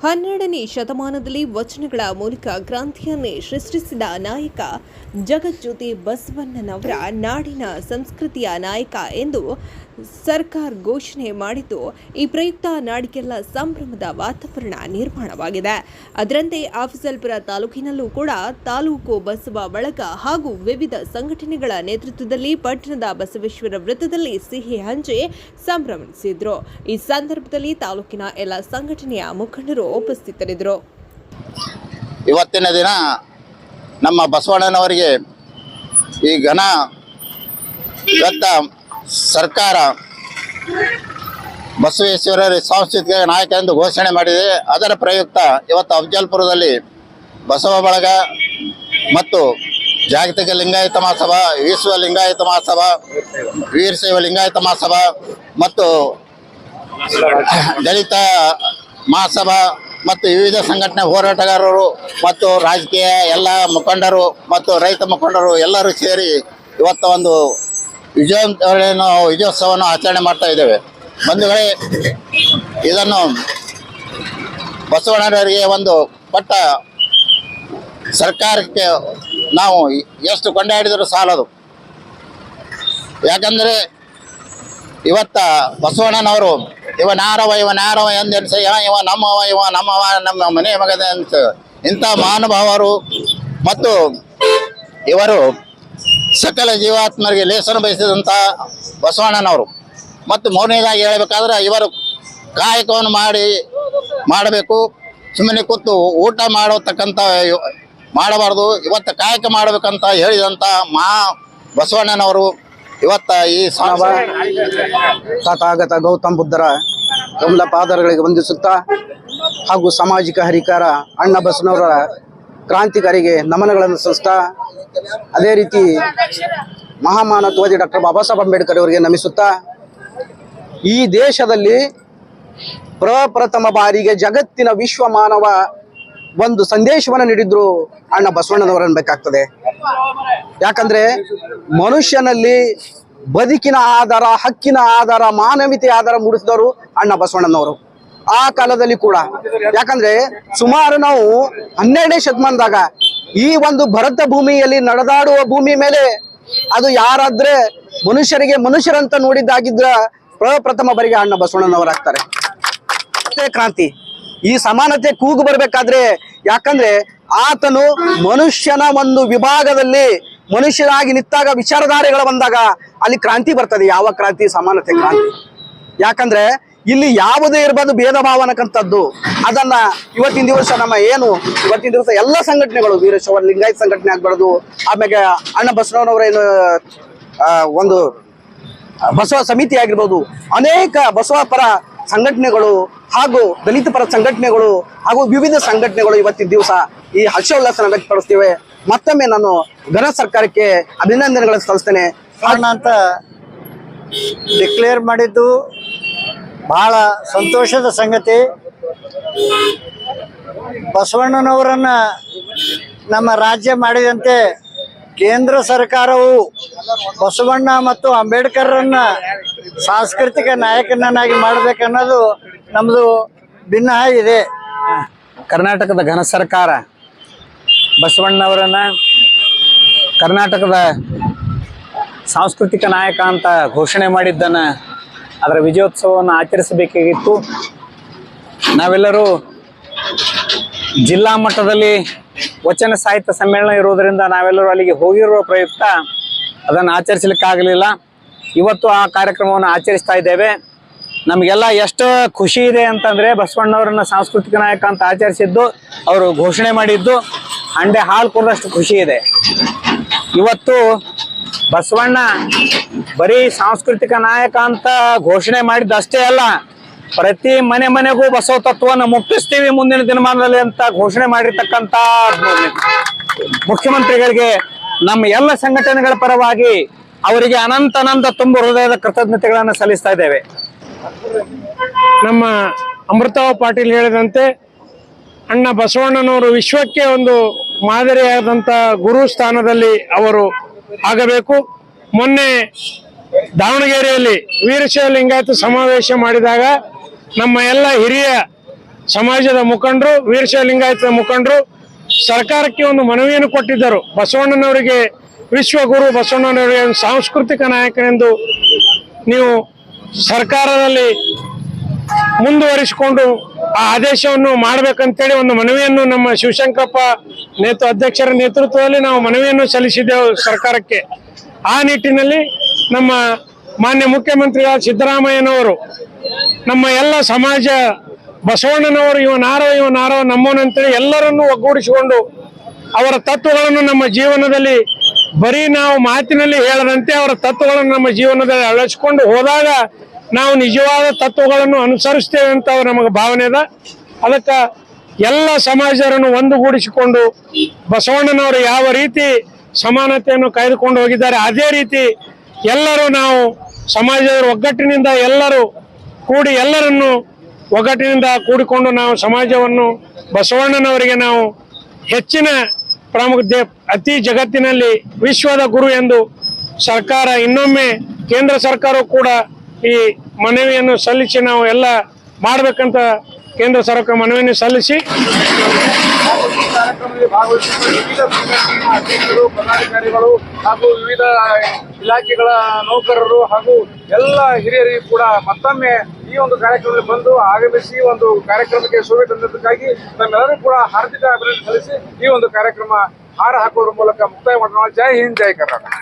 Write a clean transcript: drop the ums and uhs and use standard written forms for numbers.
12ನೇ ಶತಮಾನದಲ್ಲಿ ವಚನಗಳ ಮೂಲಕ ಕ್ರಾಂತಿಯನ್ನೇ ಸೃಷ್ಟಿಸಿದ ನಾಯಕ ಜಗಜ್ಯೋತಿ ಬಸವಣ್ಣನವರ ನಾಡಿನ ಸಂಸ್ಕೃತಿಯ ನಾಯಕ ಎಂದು ಸರ್ಕಾರ ಘೋಷಣೆ ಮಾಡಿದ್ದು, ಈ ಪ್ರಯುಕ್ತ ನಾಡಿಗೆಲ್ಲ ಸಂಭ್ರಮದ ವಾತಾವರಣ ನಿರ್ಮಾಣವಾಗಿದೆ. ಅದರಂತೆ ಅಫಜಲ್ಪುರ ತಾಲೂಕಿನಲ್ಲೂ ಕೂಡ ತಾಲೂಕು ಬಸವ ಬಳಗ ಹಾಗೂ ವಿವಿಧ ಸಂಘಟನೆಗಳ ನೇತೃತ್ವದಲ್ಲಿ ಪಟ್ಟಣದ ಬಸವೇಶ್ವರ ವೃತ್ತದಲ್ಲಿ ಸಿಹಿ ಹಂಚಿ ಸಂಭ್ರಮಿಸಿದ್ರು. ಈ ಸಂದರ್ಭದಲ್ಲಿ ತಾಲೂಕಿನ ಎಲ್ಲ ಸಂಘಟನೆಯ ಮುಖಂಡರು ಉಪಸ್ಥಿತರಿದ್ದರು. ಇವತ್ತಿನ ದಿನ ನಮ್ಮ ಬಸವಣ್ಣನವರಿಗೆ ಈ ಘನ ಇವತ್ತ ಸರ್ಕಾರ ಬಸವೇಶ್ವರರ ಸಾಂಸ್ಕೃತಿಕ ನಾಯಕ ಎಂದು ಘೋಷಣೆ ಮಾಡಿದೆ. ಅದರ ಪ್ರಯುಕ್ತ ಇವತ್ತು ಅಫಜಲ್ಪುರದಲ್ಲಿ ಬಸವ ಬಳಗ ಮತ್ತು ಜಾಗತಿಕ ಲಿಂಗಾಯತ ಮಹಾಸಭಾ, ವಿಶ್ವ ಲಿಂಗಾಯತ ಮಹಾಸಭಾ, ವೀರಶೈವ ಲಿಂಗಾಯತ ಮಹಾಸಭಾ ಮತ್ತು ದಲಿತ ಮಹಾಸಭಾ ಮತ್ತು ವಿವಿಧ ಸಂಘಟನೆ ಹೋರಾಟಗಾರರು ಮತ್ತು ರಾಜಕೀಯ ಎಲ್ಲ ಮುಖಂಡರು ಮತ್ತು ರೈತ ಮುಖಂಡರು ಎಲ್ಲರೂ ಸೇರಿ ಇವತ್ತು ಒಂದು ವಿಜಯೋತ್ಸವವನ್ನು ಆಚರಣೆ ಮಾಡ್ತಾ ಇದ್ದೇವೆ. ಬಂಧುಗಳೇ, ಇದನ್ನು ಬಸವಣ್ಣನವರಿಗೆ ಒಂದು ಪಟ್ಟ ಸರ್ಕಾರಕ್ಕೆ ನಾವು ಎಷ್ಟು ಕೊಂಡಾಡಿದರೂ ಸಾಲದು. ಯಾಕಂದರೆ ಇವತ್ತ ಬಸವಣ್ಣನವರು ಇವನಾರವ ಎಂದೆನ್ಸ ಇವ ನಮ್ಮವ ನಮ್ಮ ಮನೆ ಮಗದ ಅಂತ ಇಂಥ ಮಹಾನುಭಾವರು ಮತ್ತು ಇವರು ಸಕಲ ಜೀವಾತ್ಮರಿಗೆ ಲೇಸನ ಬಯಸಿದಂಥ ಬಸವಣ್ಣನವರು. ಮತ್ತು ಮೌನವಾಗಿ ಹೇಳಬೇಕಾದ್ರೆ ಇವರು ಕಾಯಕವನ್ನು ಮಾಡಬೇಕು, ಸುಮ್ಮನೆ ಕೂತು ಊಟ ಮಾಡತಕ್ಕಂಥ ಮಾಡಬಾರ್ದು. ಇವತ್ತು ಕಾಯಕ ಮಾಡಬೇಕಂತ ಹೇಳಿದಂಥ ಬಸವಣ್ಣನವರು ಇವತ್ತ ಈ ತಥಾಗತ ಗೌತಮ್ ಬುದ್ಧರ ಕಮಲ ಪಾದಗಳಿಗೆ ವಂದಿಸುತ್ತಾ ಹಾಗೂ ಸಾಮಾಜಿಕ ಹರಿಕಾರ ಅಣ್ಣ ಬಸವಣ್ಣವರ ಕ್ರಾಂತಿಕಾರಿಗೆ ನಮನಗಳನ್ನು ಸಲ್ಲಿಸ್ತಾ, ಅದೇ ರೀತಿ ಮಹಾಮಾನವವಾದಿ ಡಾಕ್ಟರ್ ಬಾಬಾ ಸಾಹೇಬ್ ಅಂಬೇಡ್ಕರ್ ಅವರಿಗೆ ನಮಿಸುತ್ತಾ, ಈ ದೇಶದಲ್ಲಿ ಪ್ರಪ್ರಥಮ ಬಾರಿಗೆ ಜಗತ್ತಿನ ವಿಶ್ವ ಮಾನವ ಒಂದು ಸಂದೇಶವನ್ನು ನೀಡಿದ್ರು ಅಣ್ಣ ಬಸವಣ್ಣನವರು ಅನ್ಬೇಕಾಗ್ತದೆ. ಯಾಕಂದ್ರೆ ಮನುಷ್ಯನಲ್ಲಿ ಬದುಕಿನ ಆಧಾರ, ಹಕ್ಕಿನ ಆಧಾರ, ಮಾನವೀಯತೆಯ ಆಧಾರ ಮೂಡಿಸಿದವರು ಅಣ್ಣ ಬಸವಣ್ಣನವರು. ಆ ಕಾಲದಲ್ಲಿ ಕೂಡ ಯಾಕಂದ್ರೆ ಸುಮಾರು ನಾವು 12ನೇ ಶತಮಾನದಾಗ ಈ ಒಂದು ಭರತ ಭೂಮಿಯಲ್ಲಿ ನಡೆದಾಡುವ ಭೂಮಿ ಮೇಲೆ ಅದು ಯಾರಾದ್ರೆ ಮನುಷ್ಯರಿಗೆ ಮನುಷ್ಯರಂತ ನೋಡಿದ್ದಾಗಿದ್ರ ಪ್ರಪ್ರಥಮ ಬಾರಿಗೆ ಅಣ್ಣ ಬಸವಣ್ಣನವರಾಗ್ತಾರೆ. ಕ್ರಾಂತಿ ಈ ಸಮಾನತೆ ಕೂಗು ಬರ್ಬೇಕಾದ್ರೆ, ಯಾಕಂದ್ರೆ ಆತನು ಮನುಷ್ಯನ ಒಂದು ವಿಭಾಗದಲ್ಲಿ ಮನುಷ್ಯನಾಗಿ ನಿಂತಾಗ ವಿಚಾರಧಾರೆಗಳು ಬಂದಾಗ ಅಲ್ಲಿ ಕ್ರಾಂತಿ ಬರ್ತದೆ. ಯಾವ ಕ್ರಾಂತಿ? ಸಮಾನತೆ ಕ್ರಾಂತಿ. ಯಾಕಂದ್ರೆ ಇಲ್ಲಿ ಯಾವುದೇ ಇರಬಹುದು ಭೇದ ಭಾವನಕ್ಕಂಥದ್ದು, ಅದನ್ನ ಇವತ್ತಿನ ದಿವಸ ಇವತ್ತಿನ ದಿವಸ ಎಲ್ಲ ಸಂಘಟನೆಗಳು, ವೀರಶೈವ ಲಿಂಗಾಯತ ಸಂಘಟನೆ ಆಗ್ಬಾರ್ದು, ಆಮೇಲೆ ಅಣ್ಣ ಬಸವಣ್ಣನವರ ಏನು ಒಂದು ಬಸವ ಸಮಿತಿ ಆಗಿರ್ಬೋದು, ಅನೇಕ ಬಸವ ಪರ ಸಂಘಟನೆಗಳು ಹಾಗೂ ದಲಿತ ಪರ ಸಂಘಟನೆಗಳು ಹಾಗೂ ವಿವಿಧ ಸಂಘಟನೆಗಳು ಇವತ್ತಿನ ದಿವಸ ಈ ಹರ್ಷೋಲ್ಲಾಸನ ವ್ಯಕ್ತಪಡಿಸ್ತೇವೆ. ಮತ್ತೊಮ್ಮೆ ನಾನು ಘನ ಸರ್ಕಾರಕ್ಕೆ ಅಭಿನಂದನೆಗಳನ್ನು ಸಲ್ಲಿಸ್ತೇನೆ. ಅಂತ ಡಿಕ್ಲೇರ್ ಮಾಡಿದ್ದು ಬಹಳ ಸಂತೋಷದ ಸಂಗತಿ. ಬಸವಣ್ಣನವರನ್ನ ನಮ್ಮ ರಾಜ್ಯ ಮಾಡಿದಂತೆ ಕೇಂದ್ರ ಸರ್ಕಾರವು ಬಸವಣ್ಣ ಮತ್ತು ಅಂಬೇಡ್ಕರ್ರನ್ನ ಸಾಂಸ್ಕೃತಿಕ ನಾಯಕನನ್ನಾಗಿ ಮಾಡಬೇಕನ್ನೋದು ನಮ್ಮದು ಭಿನ್ನ ಇದೆ. ಕರ್ನಾಟಕದ ಘನ ಸರ್ಕಾರ ಬಸವಣ್ಣವರನ್ನ ಕರ್ನಾಟಕದ ಸಾಂಸ್ಕೃತಿಕ ನಾಯಕ ಅಂತ ಘೋಷಣೆ ಮಾಡಿದ್ದನ್ನು ಅದರ ವಿಜಯೋತ್ಸವವನ್ನು ಆಚರಿಸಬೇಕಾಗಿತ್ತು. ನಾವೆಲ್ಲರೂ ಜಿಲ್ಲಾ ಮಟ್ಟದಲ್ಲಿ ವಚನ ಸಾಹಿತ್ಯ ಸಮ್ಮೇಳನ ಇರೋದರಿಂದ ನಾವೆಲ್ಲರೂ ಅಲ್ಲಿಗೆ ಹೋಗಿರುವ ಪ್ರಯುಕ್ತ ಅದನ್ನು ಆಚರಿಸಲಿಕ್ಕಾಗಲಿಲ್ಲ. ಇವತ್ತು ಆ ಕಾರ್ಯಕ್ರಮವನ್ನು ಆಚರಿಸ್ತಾ ಇದ್ದೇವೆ. ನಮಗೆಲ್ಲ ಎಷ್ಟು ಖುಷಿ ಇದೆ ಅಂತಂದರೆ, ಬಸವಣ್ಣವರನ್ನ ಸಾಂಸ್ಕೃತಿಕ ನಾಯಕ ಅಂತ ಆಚರಿಸಿದ್ದು, ಅವರು ಘೋಷಣೆ ಮಾಡಿದ್ದು ಹಂಡೆ ಹಾಲು ಕೊಡೋಷ್ಟು ಖುಷಿ ಇದೆ. ಇವತ್ತು ಬಸವಣ್ಣ ಬರೀ ಸಾಂಸ್ಕೃತಿಕ ನಾಯಕ ಅಂತ ಘೋಷಣೆ ಮಾಡಿದ್ದಷ್ಟೇ ಅಲ್ಲ, ಪ್ರತಿ ಮನೆಗೂ ಬಸವ ತತ್ವವನ್ನು ಮುಟ್ಟಿಸ್ತೀವಿ ಮುಂದಿನ ದಿನಮಾನದಲ್ಲಿ ಅಂತ ಘೋಷಣೆ ಮಾಡಿರ್ತಕ್ಕಂಥ ಮುಖ್ಯಮಂತ್ರಿಗಳಿಗೆ ನಮ್ಮ ಎಲ್ಲ ಸಂಘಟನೆಗಳ ಪರವಾಗಿ ಅವರಿಗೆ ಅನಂತ ತುಂಬ ಹೃದಯದ ಕೃತಜ್ಞತೆಗಳನ್ನು ಸಲ್ಲಿಸ್ತಾ ಇದ್ದೇವೆ. ನಮ್ಮ ಅಮೃತರಾವ್ ಪಾಟೀಲ್ ಹೇಳಿದಂತೆ ಅಣ್ಣ ಬಸವಣ್ಣನವರು ವಿಶ್ವಕ್ಕೆ ಒಂದು ಮಾದರಿಯಾದಂಥ ಗುರು ಸ್ಥಾನದಲ್ಲಿ ಅವರು ಆಗಬೇಕು. ಮೊನ್ನೆ ದಾವಣಗೆರೆಯಲ್ಲಿ ವೀರಶೈವ ಲಿಂಗಾಯತ ಸಮಾವೇಶ ಮಾಡಿದಾಗ ನಮ್ಮ ಎಲ್ಲ ಹಿರಿಯ ಸಮಾಜದ ಮುಖಂಡರು, ವೀರಶೈವ ಲಿಂಗಾಯತ ಮುಖಂಡರು ಸರ್ಕಾರಕ್ಕೆ ಒಂದು ಮನವಿಯನ್ನು ಕೊಟ್ಟಿದ್ದರು. ಬಸವಣ್ಣನವರಿಗೆ, ವಿಶ್ವಗುರು ಬಸವಣ್ಣನವರಿಗೆ ಸಾಂಸ್ಕೃತಿಕ ನಾಯಕನೆಂದು ನೀವು ಸರ್ಕಾರದಲ್ಲಿ ಮುಂದುವರಿಸಿಕೊಂಡು ಆ ಆದೇಶವನ್ನು ಮಾಡಬೇಕಂತೇಳಿ ಒಂದು ಮನವಿಯನ್ನು ನಮ್ಮ ಶಿವಶಂಕರಪ್ಪ ಅಧ್ಯಕ್ಷರ ನೇತೃತ್ವದಲ್ಲಿ ನಾವು ಮನವಿಯನ್ನು ಸಲ್ಲಿಸಿದ್ದೆವು ಸರ್ಕಾರಕ್ಕೆ. ಆ ನಿಟ್ಟಿನಲ್ಲಿ ನಮ್ಮ ಮಾನ್ಯ ಮುಖ್ಯಮಂತ್ರಿಗಳಾದ ಸಿದ್ದರಾಮಯ್ಯನವರು ನಮ್ಮ ಎಲ್ಲ ಸಮಾಜ ಬಸವಣ್ಣನವರು ಇವನಾರೋ ನಮ್ಮವನಂತೇಳಿ ಎಲ್ಲರನ್ನೂ ಒಗ್ಗೂಡಿಸಿಕೊಂಡು ಅವರ ತತ್ವಗಳನ್ನು ನಮ್ಮ ಜೀವನದಲ್ಲಿ ಬರೀ ನಾವು ಮಾತಿನಲ್ಲಿ ಹೇಳದಂತೆ ಅವರ ತತ್ವಗಳನ್ನು ನಮ್ಮ ಜೀವನದಲ್ಲಿ ಅಳವಡಿಸಿಕೊಂಡು ಹೋದಾಗ ನಾವು ನಿಜವಾದ ತತ್ವಗಳನ್ನು ಅನುಸರಿಸ್ತೇವೆ ಅಂತ ನಮಗೆ ಭಾವನೆ ಅದ. ಅದಕ್ಕೆ ಎಲ್ಲ ಸಮಾಜರನ್ನು ಒಂದುಗೂಡಿಸಿಕೊಂಡು ಬಸವಣ್ಣನವರು ಯಾವ ರೀತಿ ಸಮಾನತೆಯನ್ನು ಕಾಯ್ದುಕೊಂಡು ಹೋಗಿದ್ದಾರೆ ಅದೇ ರೀತಿ ಎಲ್ಲರೂ ನಾವು ಸಮಾಜದ ಒಗ್ಗಟ್ಟಿನಿಂದ ಎಲ್ಲರೂ ಕೂಡಿ ಎಲ್ಲರನ್ನು ಒಗ್ಗಟ್ಟಿನಿಂದ ಕೂಡಿಕೊಂಡು ನಾವು ಸಮಾಜವನ್ನು ಬಸವಣ್ಣನವರಿಗೆ ನಾವು ಹೆಚ್ಚಿನ ಪ್ರಾಮುಖ್ಯತೆ ಅತಿ ಜಗತ್ತಿನಲ್ಲಿ ವಿಶ್ವದ ಗುರು ಎಂದು ಸರ್ಕಾರ ಇನ್ನೊಮ್ಮೆ ಕೇಂದ್ರ ಸರ್ಕಾರವು ಕೂಡ ಈ ಮನವಿಯನ್ನು ಸಲ್ಲಿಸಿ ನಾವು ಎಲ್ಲ ಮಾಡಬೇಕಂತ ಕೇಂದ್ರ ಸರ್ಕಾರ ಮನವಿಯನ್ನು ಸಲ್ಲಿಸಿ ಕಾರ್ಯಕ್ರಮದಲ್ಲಿ ಭಾಗವಹಿಸಿದ ವಿವಿಧ ಸಂಘಟನೆಗಳ ಅಧ್ಯಕ್ಷರು, ಪದಾಧಿಕಾರಿಗಳು ಹಾಗೂ ವಿವಿಧ ಇಲಾಖೆಗಳ ನೌಕರರು ಹಾಗೂ ಎಲ್ಲ ಹಿರಿಯರಿಗೂ ಕೂಡ ಮತ್ತೊಮ್ಮೆ ಈ ಒಂದು ಕಾರ್ಯಕ್ರಮದಲ್ಲಿ ಬಂದು ಆಗಮಿಸಿ ಒಂದು ಕಾರ್ಯಕ್ರಮಕ್ಕೆ ಶೋಭೆ ತಂದದಕ್ಕಾಗಿ ನಮ್ಮೆಲ್ಲರೂ ಕೂಡ ಹಾರ್ದಿಕ ಅಭಿನಂದನೆ ಸಲ್ಲಿಸಿ ಈ ಒಂದು ಕಾರ್ಯಕ್ರಮ ಹಾರ ಹಾಕುವುದರ ಮೂಲಕ ಮುಕ್ತಾಯ ಮಾಡೋಣ. ಜೈ ಹಿಂದ್, ಜೈ ಕರ್ನಾಟಕ.